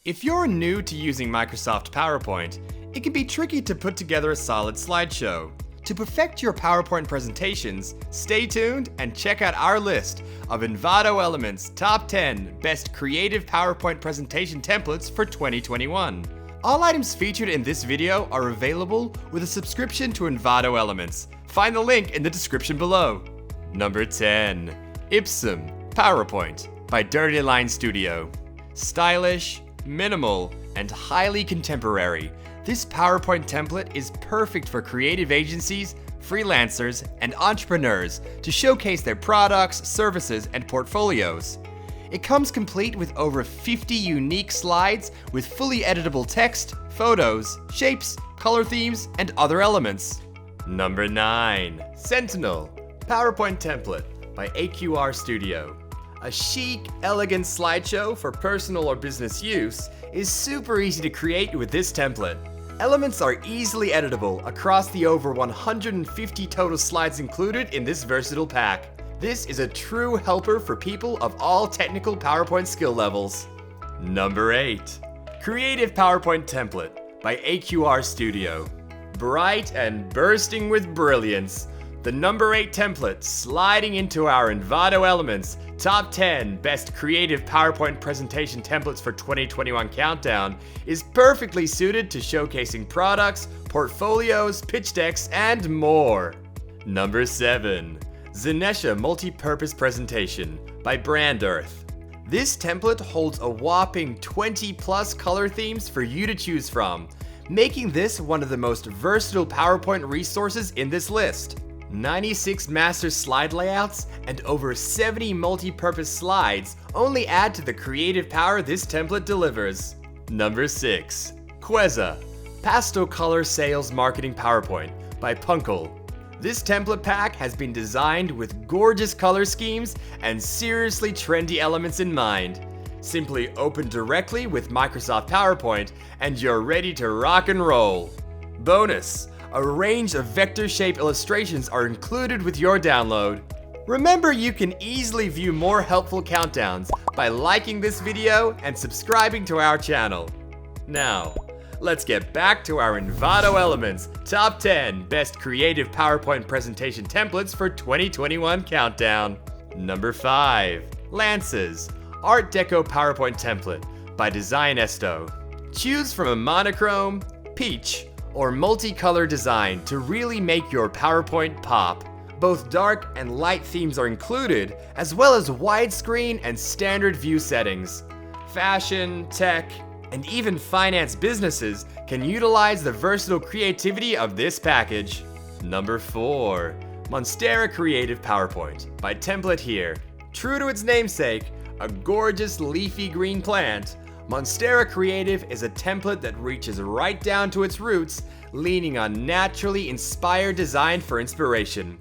If you're new to using Microsoft PowerPoint, it can be tricky to put together a solid slideshow. To perfect your PowerPoint presentations, stay tuned and check out our list of Envato Elements Top 10 Best Creative PowerPoint Presentation Templates for 2021. All items featured in this video are available with a subscription to Envato Elements. Find the link in the description below. Number 10. Ipsum PowerPoint by Dirty Line Studio. Stylish, minimal, and highly contemporary, this PowerPoint template is perfect for creative agencies, freelancers, and entrepreneurs to showcase their products, services, and portfolios. It comes complete with over 50 unique slides with fully editable text, photos, shapes, color themes, and other elements. Number 9. Sentinel PowerPoint Template by AQR Studio. A chic, elegant slideshow for personal or business use is super easy to create with this template. Elements are easily editable across the over 150 total slides included in this versatile pack. This is a true helper for people of all technical PowerPoint skill levels. Number 8. Creative PowerPoint Template by AQR Studio. Bright and bursting with brilliance, the number 8 template sliding into our Envato Elements Top 10 Best Creative PowerPoint Presentation Templates for 2021 countdown is perfectly suited to showcasing products, portfolios, pitch decks, and more. Number 7. Zenesha Multi-Purpose Presentation by Brand Earth. This template holds a whopping 20 plus color themes for you to choose from, making this one of the most versatile PowerPoint resources in this list. 96 master slide layouts and over 70 multi-purpose slides only add to the creative power this template delivers. Number 6. Queza Pastel Color Sales Marketing PowerPoint by Punkel. This template pack has been designed with gorgeous color schemes and seriously trendy elements in mind. Simply open directly with Microsoft PowerPoint and you're ready to rock and roll. Bonus: a range of vector shape illustrations are included with your download. Remember, you can easily view more helpful countdowns by liking this video and subscribing to our channel. Now, let's get back to our Envato Elements Top 10 Best Creative PowerPoint Presentation Templates for 2021 countdown. Number 5. Lances Art Deco PowerPoint Template by Design Esto. Choose from a monochrome, peach, or multicolor design to really make your PowerPoint pop. Both dark and light themes are included, as well as widescreen and standard view settings. Fashion, tech, and even finance businesses can utilize the versatile creativity of this package. Number 4. Monstera Creative PowerPoint by Template Here. True to its namesake, a gorgeous leafy green plant, Monstera Creative is a template that reaches right down to its roots, leaning on naturally inspired design for inspiration.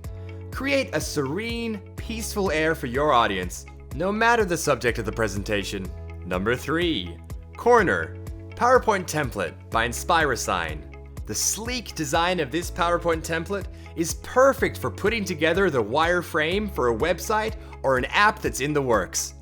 Create a serene, peaceful air for your audience, no matter the subject of the presentation. Number 3. Corner PowerPoint Template by Inspirasign. The sleek design of this PowerPoint template is perfect for putting together the wireframe for a website or an app that's in the works.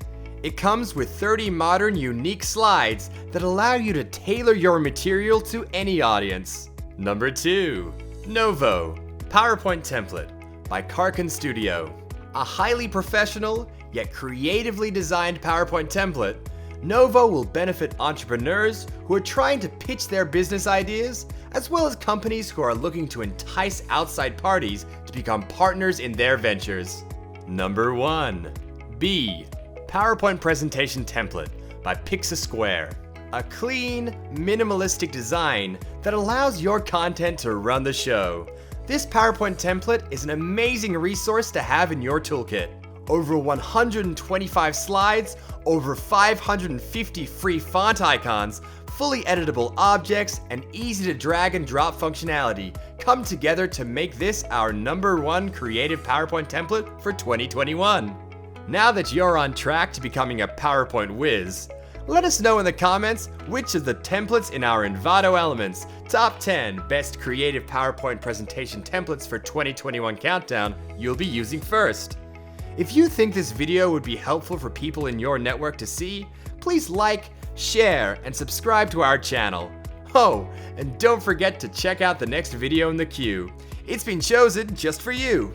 It comes with 30 modern, unique slides that allow you to tailor your material to any audience. Number 2. Novo PowerPoint Template by Karkin Studio. A highly professional, yet creatively designed PowerPoint template, Novo will benefit entrepreneurs who are trying to pitch their business ideas, as well as companies who are looking to entice outside parties to become partners in their ventures. Number 1. B PowerPoint Presentation Template by Pixasquare. A clean, minimalistic design that allows your content to run the show. This PowerPoint template is an amazing resource to have in your toolkit. Over 125 slides, over 550 free font icons, fully editable objects, and easy to drag and drop functionality come together to make this our number 1 creative PowerPoint template for 2021. Now that you're on track to becoming a PowerPoint whiz, let us know in the comments which of the templates in our Envato Elements Top 10 Best Creative PowerPoint Presentation Templates for 2021 countdown you'll be using first. If you think this video would be helpful for people in your network to see, please like, share, and subscribe to our channel. Oh, and don't forget to check out the next video in the queue. It's been chosen just for you.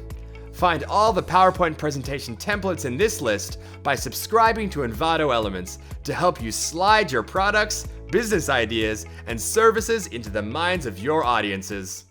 Find all the PowerPoint presentation templates in this list by subscribing to Envato Elements to help you slide your products, business ideas, and services into the minds of your audiences.